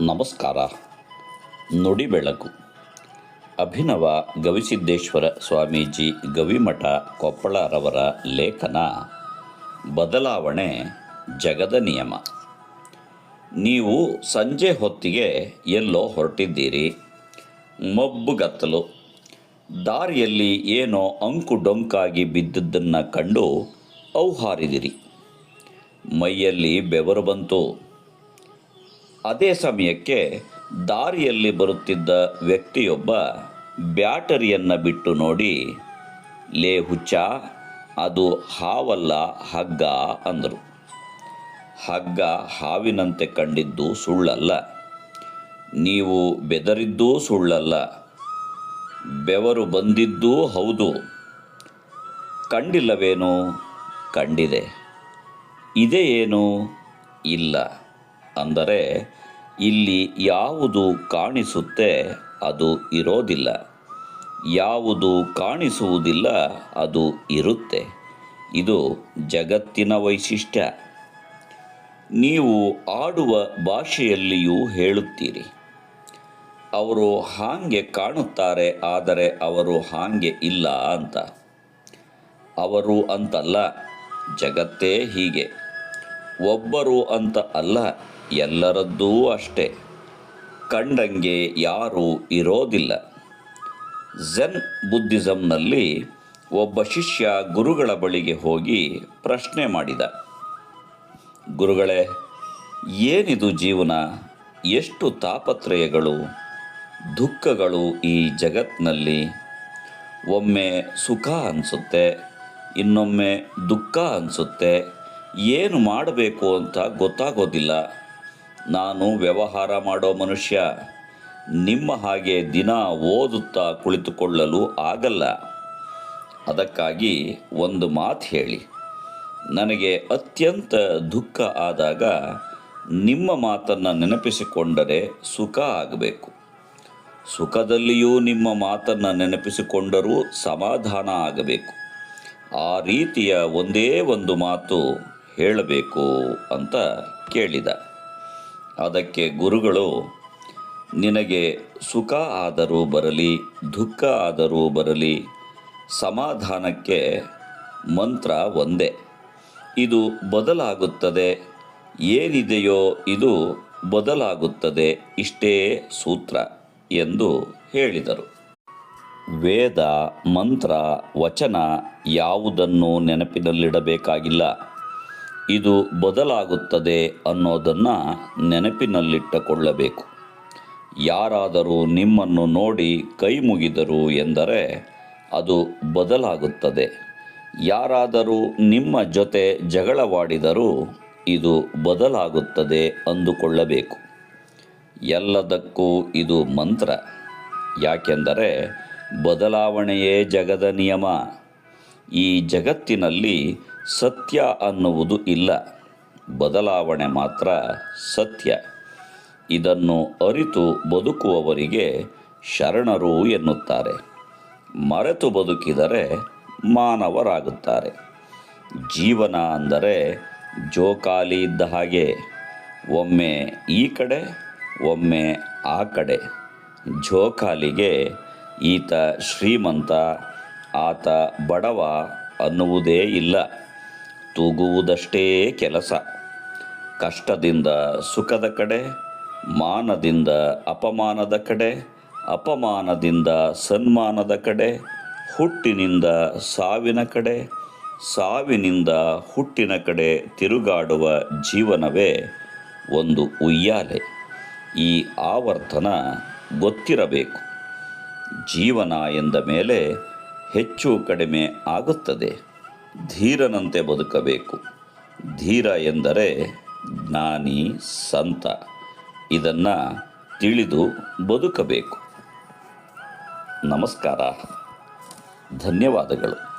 ನಮಸ್ಕಾರ. ನುಡಿ ಬೆಳಕು. ಅಭಿನವ ಗವಿಸಿದ್ದೇಶ್ವರ ಸ್ವಾಮೀಜಿ ಗವಿಮಠ ಕೊಪ್ಪಳರವರ ಲೇಖನ ಬದಲಾವಣೆ ಜಗದ ನಿಯಮ. ನೀವು ಸಂಜೆ ಹೊತ್ತಿಗೆ ಎಲ್ಲೋ ಹೊರಟಿದ್ದೀರಿ. ಮಬ್ಬುಗತ್ತಲು. ದಾರಿಯಲ್ಲಿ ಏನೋ ಅಂಕು ಡೊಂಕಾಗಿ ಬಿದ್ದದ್ದನ್ನು ಕಂಡು ಔಹಾರಿದಿರಿ. ಮೈಯಲ್ಲಿ ಬೆವರು ಬಂತು. ಅದೇ ಸಮಯಕ್ಕೆ ದಾರಿಯಲ್ಲಿ ಬರುತ್ತಿದ್ದ ವ್ಯಕ್ತಿಯೊಬ್ಬ ಬ್ಯಾಟರಿಯನ್ನು ಬಿಟ್ಟು ನೋಡಿ, ಲೇ ಹುಚ್ಚ, ಅದು ಹಾವಲ್ಲ ಹಗ್ಗ ಅಂದರು. ಹಗ್ಗ ಹಾವಿನಂತೆ ಕಂಡಿದ್ದು ಸುಳ್ಳಲ್ಲ. ನೀವು ಬೆದರಿದ್ದೂ ಸುಳ್ಳಲ್ಲ. ಬೆವರು ಬಂದಿದ್ದೂ ಹೌದು. ಕಂಡಿಲ್ಲವೇನು? ಕಂಡಿದೆ. ಇದೇ ಏನು? ಇಲ್ಲ. ಅಂದರೆ ಇಲ್ಲಿ ಯಾವುದು ಕಾಣಿಸುತ್ತೆ ಅದು ಇರೋದಿಲ್ಲ, ಯಾವುದು ಕಾಣಿಸುವುದಿಲ್ಲ ಅದು ಇರುತ್ತೆ. ಇದು ಜಗತ್ತಿನ ವೈಶಿಷ್ಟ್ಯ. ನೀವು ಆಡುವ ಭಾಷೆಯಲ್ಲಿಯೂ ಹೇಳುತ್ತೀರಿ, ಅವರು ಹಾಗೆ ಕಾಣುತ್ತಾರೆ, ಆದರೆ ಅವರು ಹಾಗೆ ಇಲ್ಲ ಅಂತ. ಅವರು ಅಂತಲ್ಲ, ಜಗತ್ತೇ ಹೀಗೆ. ಒಬ್ಬರು ಅಂತ ಅಲ್ಲ, ಎಲ್ಲರದ್ದೂ ಅಷ್ಟೇ. ಕಂಡಂಗೆ ಯಾರೂ ಇರೋದಿಲ್ಲ. ಝೆನ್ ಬುದ್ಧಿಸಂನಲ್ಲಿ ಒಬ್ಬ ಶಿಷ್ಯ ಗುರುಗಳ ಬಳಿಗೆ ಹೋಗಿ ಪ್ರಶ್ನೆ ಮಾಡಿದ, ಗುರುಗಳೇ, ಏನಿದು ಜೀವನ? ಎಷ್ಟು ತಾಪತ್ರಯಗಳು, ದುಃಖಗಳು ಈ ಜಗತ್ತಿನಲ್ಲಿ. ಒಮ್ಮೆ ಸುಖ ಅನಿಸುತ್ತೆ, ಇನ್ನೊಮ್ಮೆ ದುಃಖ ಅನಿಸುತ್ತೆ. ಏನು ಮಾಡಬೇಕು ಅಂತ ಗೊತ್ತಾಗೋದಿಲ್ಲ. ನಾನು ವ್ಯವಹಾರ ಮಾಡೋ ಮನುಷ್ಯ. ನಿಮ್ಮ ಹಾಗೆ ದಿನ ಓದುತ್ತಾ ಕುಳಿತುಕೊಳ್ಳಲು ಆಗಲ್ಲ. ಅದಕ್ಕಾಗಿ ಒಂದು ಮಾತು ಹೇಳಿ. ನನಗೆ ಅತ್ಯಂತ ದುಃಖ ಆದಾಗ ನಿಮ್ಮ ಮಾತನ್ನು ನೆನಪಿಸಿಕೊಂಡರೆ ಸುಖ ಆಗಬೇಕು. ಸುಖದಲ್ಲಿಯೂ ನಿಮ್ಮ ಮಾತನ್ನು ನೆನಪಿಸಿಕೊಂಡರೂ ಸಮಾಧಾನ ಆಗಬೇಕು. ಆ ರೀತಿಯ ಒಂದೇ ಒಂದು ಮಾತು ಹೇಳಬೇಕು ಅಂತ ಕೇಳಿದ. ಅದಕ್ಕೆ ಗುರುಗಳು, ನಿನಗೆ ಸುಖ ಆದರೂ ಬರಲಿ, ದುಃಖ ಆದರೂ ಬರಲಿ, ಸಮಾಧಾನಕ್ಕೆ ಮಂತ್ರ ಒಂದೇ. ಇದು ಬದಲಾಗುತ್ತದೆ. ಏನಿದೆಯೋ ಇದು ಬದಲಾಗುತ್ತದೆ. ಇಷ್ಟೇ ಸೂತ್ರ ಎಂದು ಹೇಳಿದರು. ವೇದ, ಮಂತ್ರ, ವಚನ ಯಾವುದನ್ನು ನೆನಪಿನಲ್ಲಿಡಬೇಕಾಗಿಲ್ಲ. ಇದು ಬದಲಾಗುತ್ತದೆ ಅನ್ನೋದನ್ನು ನೆನಪಿನಲ್ಲಿಟ್ಟುಕೊಳ್ಳಬೇಕು. ಯಾರಾದರೂ ನಿಮ್ಮನ್ನು ನೋಡಿ ಕೈ ಮುಗಿದರು ಎಂದರೆ ಅದು ಬದಲಾಗುತ್ತದೆ. ಯಾರಾದರೂ ನಿಮ್ಮ ಜೊತೆ ಜಗಳವಾಡಿದರೂ ಇದು ಬದಲಾಗುತ್ತದೆ ಅಂದುಕೊಳ್ಳಬೇಕು. ಎಲ್ಲದಕ್ಕೂ ಇದು ಮಂತ್ರ. ಯಾಕೆಂದರೆ ಬದಲಾವಣೆಯೇ ಜಗದ ನಿಯಮ. ಈ ಜಗತ್ತಿನಲ್ಲಿ ಸತ್ಯ ಅನ್ನುವುದು ಇಲ್ಲ, ಬದಲಾವಣೆ ಮಾತ್ರ ಸತ್ಯ. ಇದನ್ನು ಅರಿತು ಬದುಕುವವರಿಗೆ ಶರಣರು ಎನ್ನುತ್ತಾರೆ. ಮರೆತು ಬದುಕಿದರೆ ಮಾನವರಾಗುತ್ತಾರೆ. ಜೀವನ ಅಂದರೆ ಜೋಕಾಲಿ ಇದ್ದ ಹಾಗೆ, ಒಮ್ಮೆ ಈ ಕಡೆ ಒಮ್ಮೆ ಆ ಕಡೆ. ಜೋಕಾಲಿಗೆ ಈತ ಶ್ರೀಮಂತ, ಆತ ಬಡವ ಅನ್ನುವುದೇ ಇಲ್ಲ. ತೂಗುವುದಷ್ಟೇ ಕೆಲಸ. ಕಷ್ಟದಿಂದ ಸುಖದ ಕಡೆ, ಮಾನದಿಂದ ಅಪಮಾನದ ಕಡೆ, ಅಪಮಾನದಿಂದ ಸನ್ಮಾನದ ಕಡೆ, ಹುಟ್ಟಿನಿಂದ ಸಾವಿನ ಕಡೆ, ಸಾವಿನಿಂದ ಹುಟ್ಟಿನ ಕಡೆ ತಿರುಗಾಡುವ ಜೀವನವೇ ಒಂದು ಉಯ್ಯಾಲೆ. ಈ ಆವರ್ತನ ಗೊತ್ತಿರಬೇಕು. ಜೀವನ ಎಂದ ಮೇಲೆ ಹೆಚ್ಚು ಕಡಿಮೆ ಆಗುತ್ತದೆ. ಧೀರನಂತೆ ಬದುಕಬೇಕು. ಧೀರ ಎಂದರೆ ಜ್ಞಾನಿ, ಸಂತ. ಇದನ್ನು ತಿಳಿದು ಬದುಕಬೇಕು. ನಮಸ್ಕಾರ. ಧನ್ಯವಾದಗಳು.